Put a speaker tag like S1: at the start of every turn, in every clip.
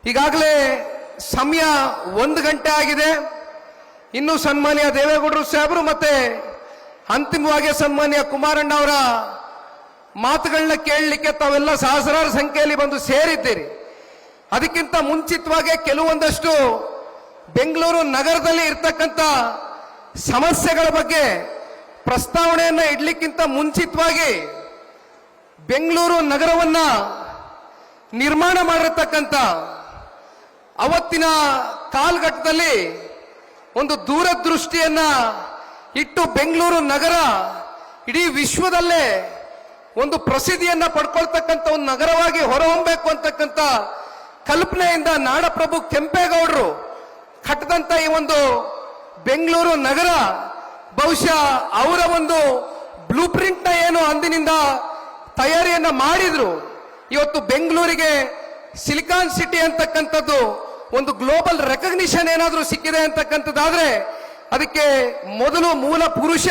S1: ಈಗಾಗಲೇ ಸಮಯ 1 ಗಂಟೆ ಆಗಿದೆ. ಇನ್ನು ಸನ್ಮಾನ್ಯ ದೇವೇಗೌಡರು ಸಾಹೇಬರು ಮತ್ತೆ ಅಂತಿಮವಾಗಿ ಸನ್ಮಾನ್ಯ ಕುಮಾರಣ್ಣ ಅವರ ಮಾತುಗಳನ್ನ ಕೇಳಲಿಕ್ಕೆ ತಾವೆಲ್ಲ ಸಹಸ್ರಾರು ಸಂಖ್ಯೆಯಲ್ಲಿ ಬಂದು ಸೇರಿದ್ದೀರಿ. ಅದಕ್ಕಿಂತ ಮುಂಚಿತವಾಗಿ ಕೆಲವೊಂದಷ್ಟು ಬೆಂಗಳೂರು ನಗರದಲ್ಲಿ ಇರ್ತಕ್ಕಂಥ ಸಮಸ್ಯೆಗಳ ಬಗ್ಗೆ ಪ್ರಸ್ತಾವನೆಯನ್ನ ಇಡ್ಲಿಕ್ಕಿಂತ ಮುಂಚಿತವಾಗಿ ಬೆಂಗಳೂರು ನಗರವನ್ನ ನಿರ್ಮಾಣ ಮಾಡಿರತಕ್ಕಂಥ ಅವತ್ತಿನ ಕಾಲಘಟ್ಟದಲ್ಲಿ ಒಂದು ದೂರದೃಷ್ಟಿಯನ್ನ ಇಟ್ಟು ಬೆಂಗಳೂರು ನಗರ ಇಡೀ ವಿಶ್ವದಲ್ಲೇ ಒಂದು ಪ್ರಸಿದ್ಧಿಯನ್ನ ಪಡ್ಕೊಳ್ತಕ್ಕಂಥ ಒಂದು ನಗರವಾಗಿ ಹೊರಹೊಮ್ಮಬೇಕು ಅಂತಕ್ಕಂಥ ಕಲ್ಪನೆಯಿಂದ ನಾಡಪ್ರಭು ಕೆಂಪೇಗೌಡರು ಕಟ್ಟದಂತ ಈ ಒಂದು ಬೆಂಗಳೂರು ನಗರ ಬಹುಶಃ ಅವರ ಒಂದು ಬ್ಲೂ ಪ್ರಿಂಟ್ ನ ಏನು ಅಂದಿನಿಂದ ತಯಾರಿಯನ್ನ ಮಾಡಿದ್ರು. ಇವತ್ತು ಬೆಂಗಳೂರಿಗೆ ಸಿಲಿಕಾನ್ ಸಿಟಿ ಅಂತಕ್ಕಂಥದ್ದು ಒಂದು ಗ್ಲೋಬಲ್ ರೆಕಗ್ನಿಷನ್ ಏನಾದ್ರೂ ಸಿಕ್ಕಿದೆ ಅಂತಕ್ಕಂಥದ್ದಾದ್ರೆ ಅದಕ್ಕೆ ಮೊದಲು ಮೂಲ ಪುರುಷ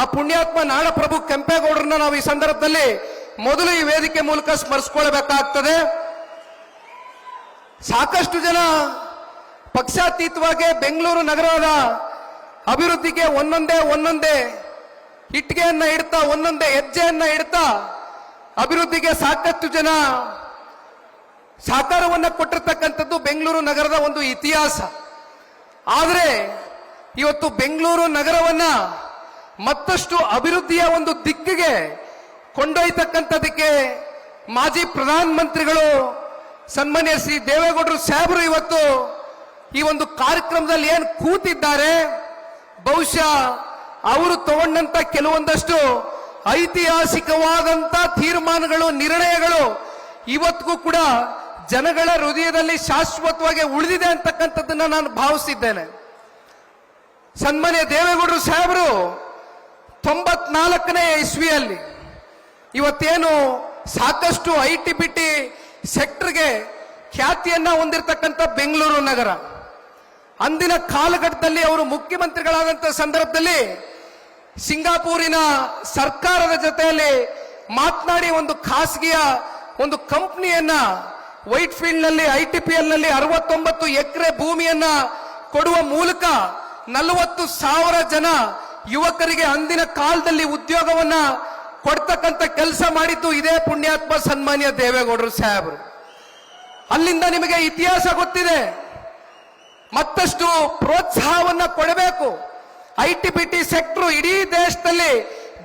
S1: ಆ ಪುಣ್ಯಾತ್ಮ ನಾಡಪ್ರಭು ಕೆಂಪೇಗೌಡರನ್ನ ನಾವು ಈ ಸಂದರ್ಭದಲ್ಲಿ ಮೊದಲು ಈ ವೇದಿಕೆ ಮೂಲಕ ಸ್ಮರಿಸಿಕೊಳ್ಳಬೇಕಾಗ್ತದೆ. ಸಾಕಷ್ಟು ಜನ ಪಕ್ಷಾತೀತವಾಗಿ ಬೆಂಗಳೂರು ನಗರದ ಅಭಿವೃದ್ಧಿಗೆ ಒಂದೊಂದೇ ಇಟ್ಟಿಗೆಯನ್ನ ಇಡ್ತಾ ಒಂದೊಂದೇ ಹೆಜ್ಜೆಯನ್ನ ಇಡ್ತಾ ಅಭಿವೃದ್ಧಿಗೆ ಸಾಕಷ್ಟು ಜನ ಸಹಕಾರವನ್ನ ಕೊಟ್ಟಿರ್ತಕ್ಕಂಥದ್ದು ಬೆಂಗಳೂರು ನಗರದ ಒಂದು ಇತಿಹಾಸ. ಆದರೆ ಇವತ್ತು ಬೆಂಗಳೂರು ನಗರವನ್ನ ಮತ್ತಷ್ಟು ಅಭಿವೃದ್ಧಿಯ ಒಂದು ದಿಕ್ಕಿಗೆ ಕೊಂಡೊಯ್ತಕ್ಕಂಥದಕ್ಕೆ ಮಾಜಿ ಪ್ರಧಾನ ಮಂತ್ರಿಗಳು ಸನ್ಮಾನ್ಯ ಶ್ರೀ ದೇವೇಗೌಡರು ಸಾಹೇಬರು ಇವತ್ತು ಈ ಒಂದು ಕಾರ್ಯಕ್ರಮದಲ್ಲಿ ಏನು ಕೂತಿದ್ದಾರೆ, ಬಹುಶಃ ಅವರು ತಗೊಂಡಂತ ಕೆಲವೊಂದಷ್ಟು ಐತಿಹಾಸಿಕವಾದಂತ ತೀರ್ಮಾನಗಳು, ನಿರ್ಣಯಗಳು ಇವತ್ತಿಗೂ ಕೂಡ ಜನಗಳ ಹೃದಯದಲ್ಲಿ ಶಾಶ್ವತವಾಗಿ ಉಳಿದಿದೆ ಅಂತಕ್ಕಂಥದ್ದನ್ನ ನಾನು ಭಾವಿಸಿದ್ದೇನೆ. ಸನ್ಮಾನ್ಯ ದೇವೇಗೌಡರು ಸಾಹೇಬರು 94ನೇ ಇಸ್ವಿಯಲ್ಲಿ ಇವತ್ತೇನು ಸಾಕಷ್ಟು ಐಟಿ ಸೆಕ್ಟರ್ಗೆ ಖ್ಯಾತಿಯನ್ನ ಹೊಂದಿರತಕ್ಕಂಥ ಬೆಂಗಳೂರು ನಗರ, ಅಂದಿನ ಕಾಲಘಟ್ಟದಲ್ಲಿ ಅವರು ಮುಖ್ಯಮಂತ್ರಿಗಳಾದಂಥ ಸಂದರ್ಭದಲ್ಲಿ ಸಿಂಗಾಪುರಿನ ಸರ್ಕಾರದ ಜೊತೆಯಲ್ಲಿ ಮಾತನಾಡಿ ಒಂದು ಖಾಸಗಿಯ ಒಂದು ಕಂಪನಿಯನ್ನ ವೈಟ್ ಫೀಲ್ಡ್ ನಲ್ಲಿ ITPL ನಲ್ಲಿ 69 ಎಕರೆ ಭೂಮಿಯನ್ನ ಕೊಡುವ ಮೂಲಕ 40,000 ಜನ ಯುವಕರಿಗೆ ಅಂದಿನ ಕಾಲದಲ್ಲಿ ಉದ್ಯೋಗವನ್ನ ಕೊಡ್ತಕ್ಕಂಥ ಕೆಲಸ ಮಾಡಿದ್ದು ಇದೇ ಪುಣ್ಯಾತ್ಮ ಸನ್ಮಾನ್ಯ ದೇವೇಗೌಡರು ಸಾಹೇಬರು. ಅಲ್ಲಿಂದ ನಿಮಗೆ ಇತಿಹಾಸ ಗೊತ್ತಿದೆ. ಮತ್ತಷ್ಟು ಪ್ರೋತ್ಸಾಹವನ್ನ ಕೊಡಬೇಕು. ITBT ಸೆಕ್ಟರ್ ಇಡೀ ದೇಶದಲ್ಲಿ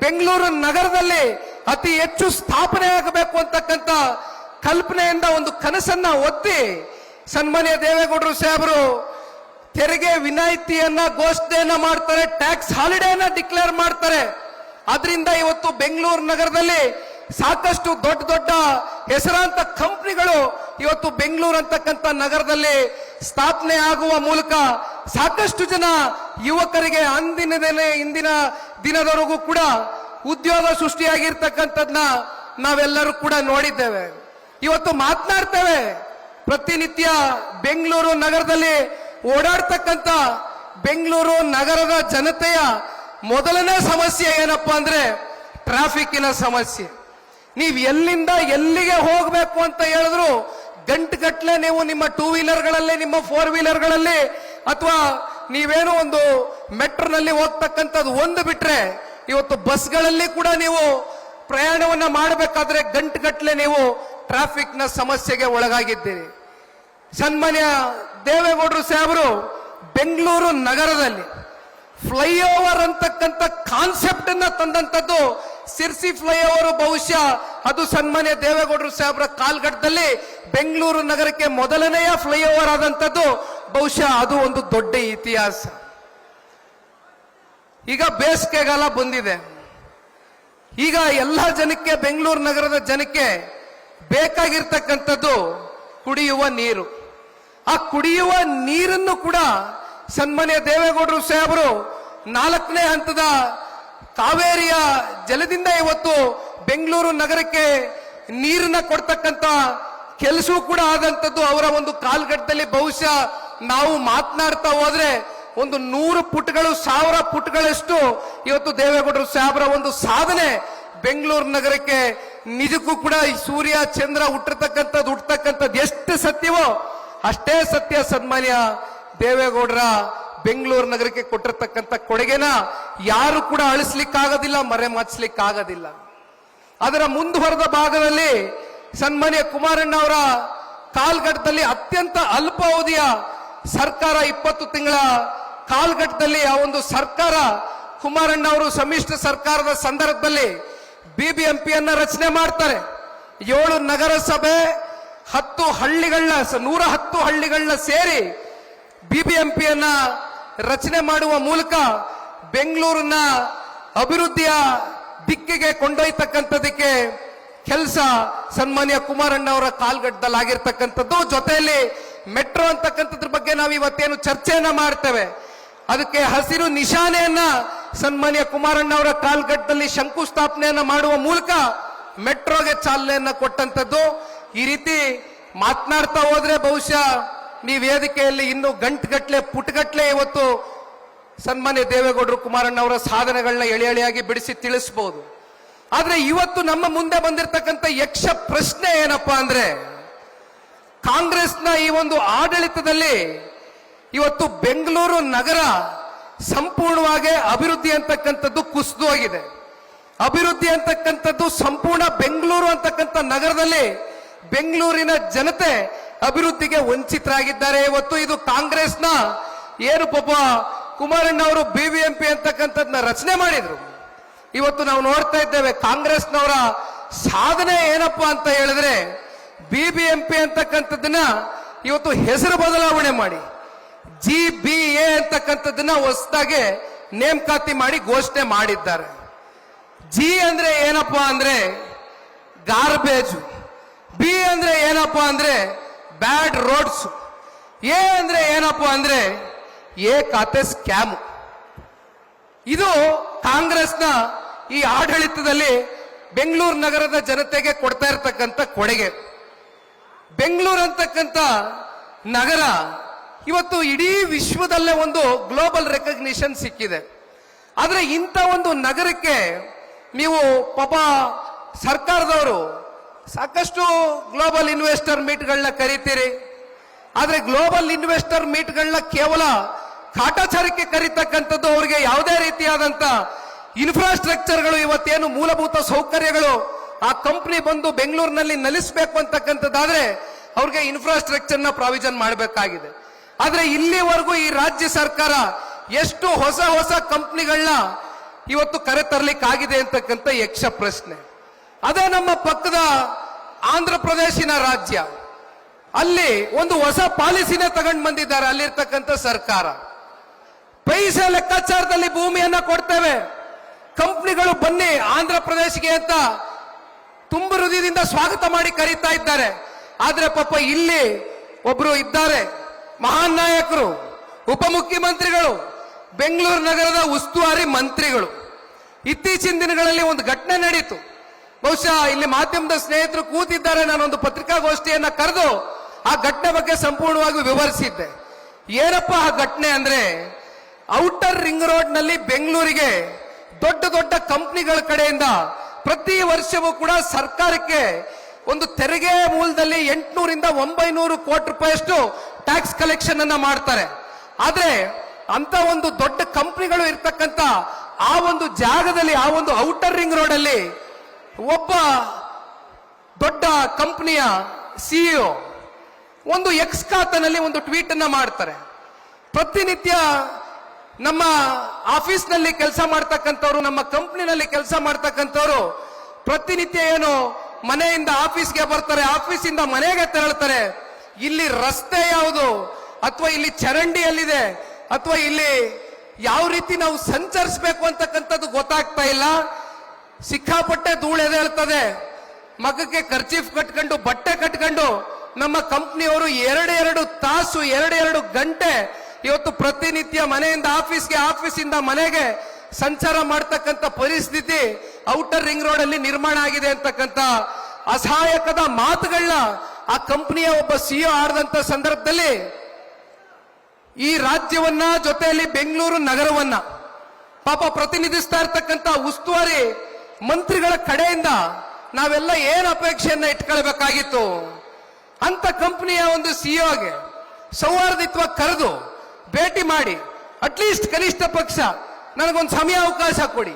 S1: ಬೆಂಗಳೂರು ನಗರದಲ್ಲಿ ಅತಿ ಹೆಚ್ಚು ಸ್ಥಾಪನೆ ಆಗಬೇಕು ಅಂತಕ್ಕಂಥ ಕಲ್ಪನೆಯಿಂದ ಒಂದು ಕನಸನ್ನ ಒತ್ತಿ ಸನ್ಮಾನ್ಯ ದೇವೇಗೌಡರು ಸಾಹೇಬರು ತೆರಿಗೆ ವಿನಾಯಿತಿಯನ್ನ ಘೋಷಣೆಯನ್ನ ಮಾಡ್ತಾರೆ, ಟ್ಯಾಕ್ಸ್ ಹಾಲಿಡೇನ ಡಿಕ್ಲೇರ್ ಮಾಡ್ತಾರೆ. ಅದರಿಂದ ಇವತ್ತು ಬೆಂಗಳೂರು ನಗರದಲ್ಲಿ ಸಾಕಷ್ಟು ದೊಡ್ಡ ಹೆಸರಾಂತ ಕಂಪನಿಗಳು ಇವತ್ತು ಬೆಂಗಳೂರು ಅಂತಕ್ಕಂಥ ನಗರದಲ್ಲಿ ಸ್ಥಾಪನೆ ಆಗುವ ಮೂಲಕ ಸಾಕಷ್ಟು ಜನ ಯುವಕರಿಗೆ ಇಂದಿನ ದಿನದವರೆಗೂ ಕೂಡ ಉದ್ಯೋಗ ಸೃಷ್ಟಿಯಾಗಿರ್ತಕ್ಕಂಥದ್ನ ನಾವೆಲ್ಲರೂ ಕೂಡ ನೋಡಿದ್ದೇವೆ. ಇವತ್ತು ಮಾತನಾಡ್ತೇವೆ. ಪ್ರತಿನಿತ್ಯ ಬೆಂಗಳೂರು ನಗರದಲ್ಲಿ ಓಡಾಡ್ತಕ್ಕಂಥ ಬೆಂಗಳೂರು ನಗರದ ಜನತೆಯ ಮೊದಲನೇ ಸಮಸ್ಯೆ ಏನಪ್ಪಾ ಅಂದ್ರೆ ಟ್ರಾಫಿಕ್ಕಿನ ಸಮಸ್ಯೆ. ನೀವು ಎಲ್ಲಿಂದ ಎಲ್ಲಿಗೆ ಹೋಗಬೇಕು ಅಂತ ಹೇಳಿದ್ರು ಗಂಟುಗಟ್ಟಲೆ ನೀವು ನಿಮ್ಮ 2 ವೀಲರ್ಗಳಲ್ಲಿ, ನಿಮ್ಮ 4 ವೀಲರ್ಗಳಲ್ಲಿ ಅಥವಾ ನೀವೇನೋ ಒಂದು ಮೆಟ್ರೋನಲ್ಲಿ ಹೋಗ್ತಕ್ಕಂಥದ್ದು ಒಂದು ಬಿಟ್ರೆ ಇವತ್ತು ಬಸ್ಗಳಲ್ಲಿ ಕೂಡ ನೀವು ಪ್ರಯಾಣವನ್ನ ಮಾಡಬೇಕಾದ್ರೆ ಗಂಟುಗಟ್ಟಲೆ ನೀವು ಟ್ರಾಫಿಕ್ ನ ಸಮಸ್ಯೆಗೆ ಒಳಗಾಗಿದ್ದೀರಿ. ಸನ್ಮಾನ್ಯ ದೇವೇಗೌಡರು ಸಾಹೇಬರು ಬೆಂಗಳೂರು ನಗರದಲ್ಲಿ ಫ್ಲೈಓವರ್ ಅಂತಕ್ಕಂಥ ಕಾನ್ಸೆಪ್ಟ್ ಅನ್ನ ತಂದಂತದ್ದು ಸಿರ್ಸಿ ಫ್ಲೈಓವರ್ ಬಹುಶಃ ಅದು ಸನ್ಮಾನ್ಯ ದೇವೇಗೌಡರು ಸಾಹೇಬರ ಕಾಲ್ಘಟ್ಟದಲ್ಲಿ ಬೆಂಗಳೂರು ನಗರಕ್ಕೆ ಮೊದಲನೆಯ ಫ್ಲೈಓವರ್ ಆದಂತದ್ದು ಬಹುಶಃ ಅದು ಒಂದು ದೊಡ್ಡ ಇತಿಹಾಸ. ಈಗ ಬೇಸಿಗೆಗಾಲ ಬಂದಿದೆ. ಈಗ ಎಲ್ಲ ಜನಕ್ಕೆ, ಬೆಂಗಳೂರು ನಗರದ ಜನಕ್ಕೆ ಬೇಕಾಗಿರ್ತಕ್ಕಂಥದ್ದು ಕುಡಿಯುವ ನೀರು. ಆ ಕುಡಿಯುವ ನೀರನ್ನು ಕೂಡ ಸನ್ಮಾನ್ಯ ದೇವೇಗೌಡರು ಸಾಹೇಬರು 4ನೇ ಹಂತದ ಕಾವೇರಿಯ ಜಲದಿಂದ ಇವತ್ತು ಬೆಂಗಳೂರು ನಗರಕ್ಕೆ ನೀರನ್ನ ಕೊಡ್ತಕ್ಕಂಥ ಕೆಲಸವೂ ಕೂಡ ಆದಂಥದ್ದು ಅವರ ಒಂದು ಕಾಲ್ಘಟ್ಟದಲ್ಲಿ. ಬಹುಶಃ ನಾವು ಮಾತನಾಡ್ತಾ ಹೋದ್ರೆ ಒಂದು 100 ಪುಟಗಳು 1000 ಪುಟಗಳಷ್ಟು ಇವತ್ತು ದೇವೇಗೌಡರು ಸಾಹೇಬರ ಒಂದು ಸಾಧನೆ ಬೆಂಗಳೂರು ನಗರಕ್ಕೆ ನಿಜಕ್ಕೂ ಕೂಡ ಈ ಸೂರ್ಯ ಚಂದ್ರ ಹುಟ್ಟತಕ್ಕಂಥದ್ದು ಎಷ್ಟು ಸತ್ಯವೋ ಅಷ್ಟೇ ಸತ್ಯ ಸನ್ಮಾನ್ಯ ದೇವೇಗೌಡರ ಬೆಂಗಳೂರು ನಗರಕ್ಕೆ ಕೊಟ್ಟಿರ್ತಕ್ಕಂಥ ಕೊಡುಗೆನ ಯಾರು ಕೂಡ ಅಳಿಸ್ಲಿಕ್ಕಾಗೋದಿಲ್ಲ, ಮರೆಮಾಚಲಿಕ್ಕಾಗೋದಿಲ್ಲ. ಅದರ ಮುಂದುವರೆದ ಭಾಗದಲ್ಲಿ ಸನ್ಮಾನ್ಯ ಕುಮಾರಣ್ಣ ಅವರ ಕಾಲ್ಘಟ್ಟದಲ್ಲಿ ಅತ್ಯಂತ ಅಲ್ಪಾವಧಿಯ ಸರ್ಕಾರ, 20 ತಿಂಗಳ ಕಾಲ್ಘಟ್ಟದಲ್ಲಿ ಆ ಒಂದು ಸರ್ಕಾರ, ಕುಮಾರಣ್ಣ ಅವರು ಸಮ್ಮಿಶ್ರ ಸರ್ಕಾರದ ಸಂದರ್ಭದಲ್ಲಿ ಬಿಬಿಎಂಪಿಯನ್ನ ರಚನೆ ಮಾಡ್ತಾರೆ. 7 ನಗರಸಭೆ 10 ಹಳ್ಳಿಗಳನ್ನ 110 ಹಳ್ಳಿಗಳನ್ನ ಸೇರಿ ಬಿಬಿಎಂಪಿಯನ್ನ ರಚನೆ ಮಾಡುವ ಮೂಲಕ ಬೆಂಗಳೂರನ್ನ ಅಭಿವೃದ್ಧಿಯ ದಿಕ್ಕಿಗೆ ಕೊಂಡೊಯ್ತಕ್ಕಂಥದಕ್ಕೆ ಕೆಲಸ ಸನ್ಮಾನ್ಯ ಕುಮಾರಣ್ಣ ಅವರ ಕಾಲ್ಗಟ್ಟದಲ್ಲಿ ಆಗಿರ್ತಕ್ಕಂಥದ್ದು. ಜೊತೆಯಲ್ಲಿ ಮೆಟ್ರೋ ಅಂತಕ್ಕಂಥದ್ರ ಬಗ್ಗೆ ನಾವು ಇವತ್ತೇನು ಚರ್ಚೆಯನ್ನ ಮಾಡ್ತೇವೆ, ಅದಕ್ಕೆ ಹಸಿರು ನಿಶಾನೆಯನ್ನ ಸನ್ಮಾನ್ಯ ಕುಮಾರಣ್ಣ ಅವರ ಕಾಲ್ಗಟ್ಟದಲ್ಲಿ ಶಂಕುಸ್ಥಾಪನೆಯನ್ನ ಮಾಡುವ ಮೂಲಕ ಮೆಟ್ರೋಗೆ ಚಾಲನೆಯನ್ನ ಕೊಟ್ಟಂತದ್ದು. ಈ ರೀತಿ ಮಾತನಾಡ್ತಾ ಹೋದ್ರೆ ಬಹುಶಃ ಈ ವೇದಿಕೆಯಲ್ಲಿ ಇನ್ನು ಗಂಟುಗಟ್ಲೆ ಪುಟಗಟ್ಲೆ ಇವತ್ತು ಸನ್ಮಾನ್ಯ ದೇವೇಗೌಡರು ಕುಮಾರಣ್ಣ ಅವರ ಸಾಧನೆಗಳನ್ನ ಎಳೆ ಎಳೆಯಾಗಿ ಬಿಡಿಸಿ ತಿಳಿಸಬಹುದು. ಆದ್ರೆ ಇವತ್ತು ನಮ್ಮ ಮುಂದೆ ಬಂದಿರತಕ್ಕಂಥ ಯಕ್ಷ ಪ್ರಶ್ನೆ ಏನಪ್ಪಾ ಅಂದ್ರೆ, ಕಾಂಗ್ರೆಸ್ನ ಈ ಒಂದು ಆಡಳಿತದಲ್ಲಿ ಇವತ್ತು ಬೆಂಗಳೂರು ನಗರ ಸಂಪೂರ್ಣವಾಗಿ ಅಭಿವೃದ್ಧಿ ಅಂತಕ್ಕಂಥದ್ದು ಕುಸಿದು ಹೋಗಿದೆ. ಅಭಿವೃದ್ಧಿ ಅಂತಕ್ಕಂಥದ್ದು ಸಂಪೂರ್ಣ ಬೆಂಗಳೂರು ಅಂತಕ್ಕಂಥ ನಗರದಲ್ಲಿ ಬೆಂಗಳೂರಿನ ಜನತೆ ಅಭಿವೃದ್ಧಿಗೆ ವಂಚಿತರಾಗಿದ್ದಾರೆ. ಇವತ್ತು ಇದು ಕಾಂಗ್ರೆಸ್ನ ಏನು ಪಾಪ ಕುಮಾರಣ್ಣ ಅವರು ಬಿಬಿಎಂಪಿ ಅಂತಕ್ಕಂಥದ್ದನ್ನ ರಚನೆ ಮಾಡಿದ್ರು. ಇವತ್ತು ನಾವು ನೋಡ್ತಾ ಇದ್ದೇವೆ ಕಾಂಗ್ರೆಸ್ನವರ ಸಾಧನೆ ಏನಪ್ಪಾ ಅಂತ ಹೇಳಿದ್ರೆ, ಬಿಬಿಎಂಪಿ ಅಂತಕ್ಕಂಥದ್ದನ್ನ ಇವತ್ತು ಹೆಸರು ಬದಲಾವಣೆ ಮಾಡಿ GBA ಅಂತಕ್ಕಂಥದ್ದನ್ನ ಹೊಸದಾಗಿ ನೇಮಕಾತಿ ಮಾಡಿ ಘೋಷಣೆ ಮಾಡಿದ್ದಾರೆ. ಜಿ ಅಂದ್ರೆ ಏನಪ್ಪಾ ಅಂದ್ರೆ ಗಾರ್ಬೇಜ್, ಬಿ ಅಂದ್ರೆ ಏನಪ್ಪಾ ಅಂದ್ರೆ ಬ್ಯಾಡ್ ರೋಡ್ಸ್, ಎ ಅಂದ್ರೆ ಏನಪ್ಪಾ ಅಂದ್ರೆ ಎ ಖಾತೆ ಸ್ಕ್ಯಾಮ್. ಇದು ಕಾಂಗ್ರೆಸ್ನ ಈ ಆಡಳಿತದಲ್ಲಿ ಬೆಂಗಳೂರು ನಗರದ ಜನತೆಗೆ ಕೊಡ್ತಾ ಇರತಕ್ಕಂಥ ಕೊಡುಗೆ. ಬೆಂಗಳೂರು ಅಂತಕ್ಕಂಥ ನಗರ ಇವತ್ತು ಇಡೀ ವಿಶ್ವದಲ್ಲೇ ಒಂದು ಗ್ಲೋಬಲ್ ರೆಕಗ್ನಿಷನ್ ಸಿಕ್ಕಿದೆ. ಆದ್ರೆ ಇಂಥ ಒಂದು ನಗರಕ್ಕೆ ನೀವು ಪಾಪ ಸರ್ಕಾರದವರು ಸಾಕಷ್ಟು ಗ್ಲೋಬಲ್ ಇನ್ವೆಸ್ಟರ್ ಮೀಟ್ಗಳನ್ನ ಕರೀತೀರಿ. ಆದ್ರೆ ಗ್ಲೋಬಲ್ ಇನ್ವೆಸ್ಟರ್ ಮೀಟ್ಗಳನ್ನ ಕೇವಲ ಕಾಟಾಚಾರಕ್ಕೆ ಕರೀತಕ್ಕಂಥದ್ದು, ಅವರಿಗೆ ಯಾವುದೇ ರೀತಿಯಾದಂತ ಇನ್ಫ್ರಾಸ್ಟ್ರಕ್ಚರ್ಗಳು, ಇವತ್ತೇನು ಮೂಲಭೂತ ಸೌಕರ್ಯಗಳು ಆ ಕಂಪನಿ ಬಂದು ಬೆಂಗಳೂರಿನಲ್ಲಿ ನೆಲೆಸಬೇಕು ಅಂತಕ್ಕಂಥದ್ದಾದ್ರೆ ಅವ್ರಿಗೆ ಇನ್ಫ್ರಾಸ್ಟ್ರಕ್ಚರ್ನ ಪ್ರಾವಿಷನ್ ಮಾಡಬೇಕಾಗಿದೆ. ಆದ್ರೆ ಇಲ್ಲಿವರೆಗೂ ಈ ರಾಜ್ಯ ಸರ್ಕಾರ ಎಷ್ಟು ಹೊಸ ಹೊಸ ಕಂಪನಿಗಳನ್ನ ಇವತ್ತು ಕರೆತರಲಿಕ್ಕಾಗಿದೆ ಅಂತಕ್ಕಂಥ ಯಕ್ಷ ಪ್ರಶ್ನೆ. ಅದೇ ನಮ್ಮ ಪಕ್ಕದ ಆಂಧ್ರ ಪ್ರದೇಶಿನ ರಾಜ್ಯ, ಅಲ್ಲಿ ಒಂದು ಹೊಸ ಪಾಲಿಸಿನ ತಗೊಂಡು ಬಂದಿದ್ದಾರೆ ಅಲ್ಲಿರ್ತಕ್ಕಂಥ ಸರ್ಕಾರ. ಪೈಸೆ ಲೆಕ್ಕಾಚಾರದಲ್ಲಿ ಭೂಮಿಯನ್ನ ಕೊಡ್ತೇವೆ, ಕಂಪನಿಗಳು ಬನ್ನಿ ಆಂಧ್ರ ಪ್ರದೇಶಕ್ಕೆ ಅಂತ ತುಂಬ ಹೃದಯದಿಂದ ಸ್ವಾಗತ ಮಾಡಿ ಕರೀತಾ ಇದ್ದಾರೆ. ಆದ್ರೆ ಪಾಪ ಇಲ್ಲಿ ಒಬ್ರು ಇದ್ದಾರೆ ಮಹಾನ್ ನಾಯಕರು, ಉಪಮುಖ್ಯಮಂತ್ರಿಗಳು, ಬೆಂಗಳೂರು ನಗರದ ಉಸ್ತುವಾರಿ ಮಂತ್ರಿಗಳು. ಇತ್ತೀಚಿನ ದಿನಗಳಲ್ಲಿ ಒಂದು ಘಟನೆ ನಡೀತು. ಬಹುಶಃ ಇಲ್ಲಿ ಮಾಧ್ಯಮದ ಸ್ನೇಹಿತರು ಕೂತಿದ್ದಾರೆ, ನಾನೊಂದು ಪತ್ರಿಕಾಗೋಷ್ಠಿಯನ್ನ ಕರೆದು ಆ ಘಟನೆ ಬಗ್ಗೆ ಸಂಪೂರ್ಣವಾಗಿ ವಿವರಿಸಿದ್ದೆ. ಏನಪ್ಪ ಆ ಘಟನೆ ಅಂದ್ರೆ, ಔಟರ್ ರಿಂಗ್ ರೋಡ್ ನಲ್ಲಿ ಬೆಂಗಳೂರಿಗೆ ದೊಡ್ಡ ದೊಡ್ಡ ಕಂಪನಿಗಳ ಕಡೆಯಿಂದ ಪ್ರತಿ ವರ್ಷವೂ ಕೂಡ ಸರ್ಕಾರಕ್ಕೆ ಒಂದು ತೆರಿಗೆ ಮೂಲದಲ್ಲಿ 800 ರಿಂದ 900 ಕೋಟಿ ರೂಪಾಯಿಯಷ್ಟು ಟ್ಯಾಕ್ಸ್ ಕಲೆಕ್ಷನ್ ಅನ್ನ ಮಾಡ್ತಾರೆ. ಆದ್ರೆ ಅಂತ ಒಂದು ದೊಡ್ಡ ಕಂಪನಿಗಳು ಇರ್ತಕ್ಕಂಥ ಆ ಒಂದು ಜಾಗದಲ್ಲಿ, ಆ ಒಂದು ಔಟರ್ ರಿಂಗ್ ರೋಡ್ ಅಲ್ಲಿ ಒಬ್ಬ ದೊಡ್ಡ ಕಂಪನಿಯ ಸಿಇಒ ಒಂದು ಎಕ್ಸ್ ಖಾತೆನಲ್ಲಿ ಒಂದು ಟ್ವೀಟ್ ಅನ್ನ ಮಾಡ್ತಾರೆ. ಪ್ರತಿನಿತ್ಯ ನಮ್ಮ ಆಫೀಸ್ನಲ್ಲಿ ಕೆಲಸ ಮಾಡ್ತಕ್ಕಂಥವ್ರು, ನಮ್ಮ ಕಂಪನಿನಲ್ಲಿ ಕೆಲಸ ಮಾಡ್ತಕ್ಕಂಥವ್ರು ಪ್ರತಿನಿತ್ಯ ಏನು ಮನೆಯಿಂದ ಆಫೀಸ್ಗೆ ಬರ್ತಾರೆ, ಆಫೀಸಿಂದ ಮನೆಗೆ ತೆರಳ್ತಾರೆ. ಇಲ್ಲಿ ರಸ್ತೆ ಯಾವುದು, ಅಥವಾ ಇಲ್ಲಿ ಚರಂಡಿ ಎಲ್ಲಿದೆ, ಅಥವಾ ಇಲ್ಲಿ ಯಾವ ರೀತಿ ನಾವು ಸಂಚರಿಸಬೇಕು ಅಂತಕ್ಕಂಥದ್ದು ಗೊತ್ತಾಗ್ತಾ ಇಲ್ಲ. ಸಿಕ್ಕಾಪಟ್ಟೆ ಧೂಳು ಎದ್ದೇಳ್ತದೆ. ಮಗಕ್ಕೆ ಕರ್ಚೀಫ್ ಕಟ್ಕೊಂಡು ಬಟ್ಟೆ ಕಟ್ಕೊಂಡು ನಮ್ಮ ಕಂಪ್ನಿಯವರು 2 ತಾಸು 2 ಗಂಟೆ ಇವತ್ತು ಪ್ರತಿನಿತ್ಯ ಮನೆಯಿಂದ ಆಫೀಸ್ಗೆ, ಆಫೀಸಿಂದ ಮನೆಗೆ ಸಂಚಾರ ಮಾಡ್ತಕ್ಕಂಥ ಪರಿಸ್ಥಿತಿ ಔಟರ್ ರಿಂಗ್ ರೋಡ್ ಅಲ್ಲಿ ನಿರ್ಮಾಣ ಆಗಿದೆ ಅಂತಕ್ಕಂಥ ಅಸಹಾಯಕದ ಮಾತುಗಳನ್ನ ಆ ಕಂಪನಿಯ ಒಬ್ಬ ಸಿಇಒ ಆಡಿದಂತ ಸಂದರ್ಭದಲ್ಲಿ ಈ ರಾಜ್ಯವನ್ನ, ಜೊತೆಯಲ್ಲಿ ಬೆಂಗಳೂರು ನಗರವನ್ನ ಪಾಪ ಪ್ರತಿನಿಧಿಸ್ತಾ ಇರ್ತಕ್ಕಂಥ ಉಸ್ತುವಾರಿ ಮಂತ್ರಿಗಳ ಕಡೆಯಿಂದ ನಾವೆಲ್ಲ ಏನ್ ಅಪೇಕ್ಷೆಯನ್ನ ಇಟ್ಕೊಳ್ಬೇಕಾಗಿತ್ತು ಅಂತ ಕಂಪನಿಯ ಒಂದು ಸಿಇಒಗೆ ಸೌಹಾರ್ದಿತ್ವ ಕರೆದು ಭೇಟಿ ಮಾಡಿ ಅಟ್ಲೀಸ್ಟ್ ಕನಿಷ್ಠ ಪಕ್ಷ ನನಗೊಂದು ಸಮಯ ಅವಕಾಶ ಕೊಡಿ,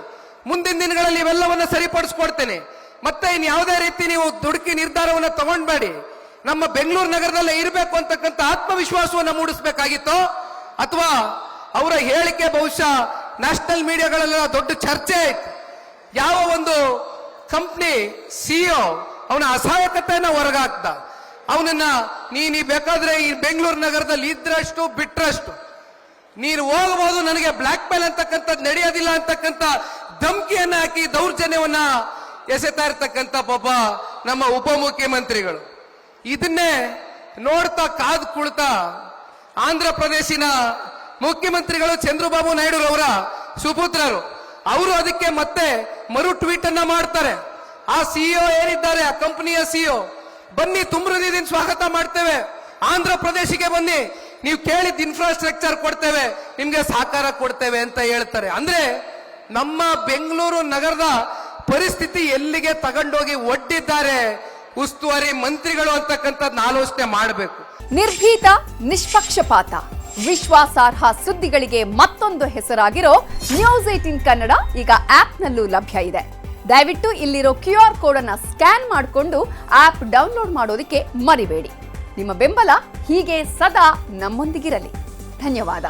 S1: ಮುಂದಿನ ದಿನಗಳಲ್ಲಿ ಇವೆಲ್ಲವನ್ನ ಸರಿಪಡಿಸ್ಕೊಡ್ತೇನೆ, ಮತ್ತೆ ಇನ್ ಯಾವುದೇ ರೀತಿ ನೀವು ದುಡುಕಿ ನಿರ್ಧಾರವನ್ನ ತಗೊಂಡ್ಬೇಡಿ, ನಮ್ಮ ಬೆಂಗಳೂರು ನಗರದಲ್ಲೇ ಇರಬೇಕು ಅಂತಕ್ಕಂಥ ಆತ್ಮವಿಶ್ವಾಸವನ್ನ ಮೂಡಿಸಬೇಕಾಗಿತ್ತು. ಅಥವಾ ಅವರ ಹೇಳಿಕೆ ಬಹುಶಃ ನ್ಯಾಷನಲ್ ಮೀಡಿಯಾಗಳೆಲ್ಲ ದೊಡ್ಡ ಚರ್ಚೆ ಆಯ್ತು. ಯಾವ ಒಂದು ಕಂಪ್ನಿ ಸಿಇಒ ಅವನ ಅಸಹಾಯಕತೆಯನ್ನ ಹೊರಗಾಕ್ತ, ಅವನನ್ನ ನೀ ಬೇಕಾದ್ರೆ ಈ ಬೆಂಗಳೂರು ನಗರದಲ್ಲಿ ಇದ್ರಷ್ಟು ಬಿಟ್ರಷ್ಟು ನೀನು ಹೋಗಬಹುದು, ನನಗೆ ಬ್ಲಾಕ್ ಮೇಲ್ ಅಂತಕ್ಕಂಥದ್ದು ನಡೆಯೋದಿಲ್ಲ ಅಂತಕ್ಕಂಥ ಧಮಕಿಯನ್ನ ಹಾಕಿ ದೌರ್ಜನ್ಯವನ್ನ ಎಸೆತಾ ಇರ್ತಕ್ಕಂಥ ಪಾಪ ನಮ್ಮ ಉಪಮುಖ್ಯಮಂತ್ರಿಗಳು. ಇದನ್ನೇ ನೋಡ್ತಾ ಕಾದು ಕುಳ್ತಾ ಆಂಧ್ರ ಪ್ರದೇಶಿನ ಮುಖ್ಯಮಂತ್ರಿಗಳು ಚಂದ್ರಬಾಬು ನಾಯ್ಡು ಅವರ ಸುಪುತ್ರರು ಅವರು ಅದಕ್ಕೆ ಮತ್ತೆ ಮರು ಟ್ವೀಟ್ ಅನ್ನ ಮಾಡ್ತಾರೆ. ಆ ಸಿಇಒ ಏನಿದ್ದಾರೆ, ಆ ಕಂಪನಿಯ ಸಿಇಒ, ಬನ್ನಿ ತುಂಬೃದಿನ ಸ್ವಾಗತ ಮಾಡ್ತೇವೆ, ಆಂಧ್ರ ಪ್ರದೇಶಕ್ಕೆ ಬನ್ನಿ, ನೀವು ಕೇಳಿದ ಇನ್ಫ್ರಾಸ್ಟ್ರಕ್ಚರ್ ಕೊಡ್ತೇವೆ, ನಿಮ್ಗೆ ಸಹಕಾರ ಕೊಡ್ತೇವೆ ಅಂತ ಹೇಳ್ತಾರೆ. ಅಂದ್ರೆ ನಮ್ಮ ಬೆಂಗಳೂರು ನಗರದ ಪರಿಸ್ಥಿತಿ ಎಲ್ಲಿಗೆ ತಗೊಂಡೋಗಿ ಒಡ್ಡಿದ್ದಾರೆ ಉಸ್ತುವಾರಿ ಮಂತ್ರಿಗಳು ಅಂತಕ್ಕಂಥದ್ದು ಆಲೋಚನೆ ಮಾಡಬೇಕು.
S2: ನಿರ್ಭೀತ, ನಿಷ್ಪಕ್ಷಪಾತ, ವಿಶ್ವಾಸಾರ್ಹ ಸುದ್ದಿಗಳಿಗೆ ಮತ್ತೊಂದು ಹೆಸರಾಗಿರೋ ನ್ಯೂಸ್ 18 ಕನ್ನಡ ಈಗ ಆಪ್ನಲ್ಲೂ ಲಭ್ಯ ಇದೆ. ದಯವಿಟ್ಟು ಇಲ್ಲಿರೋ QR ಕೋಡ್ ಅನ್ನ ಸ್ಕ್ಯಾನ್ ಮಾಡಿಕೊಂಡು ಆಪ್ ಡೌನ್ಲೋಡ್ ಮಾಡೋದಕ್ಕೆ ಮರಿಬೇಡಿ. ನಿಮ್ಮ ಬೆಂಬಲ ಹೀಗೆ ಸದಾ ನಮ್ಮೊಂದಿಗಿರಲಿ. ಧನ್ಯವಾದ.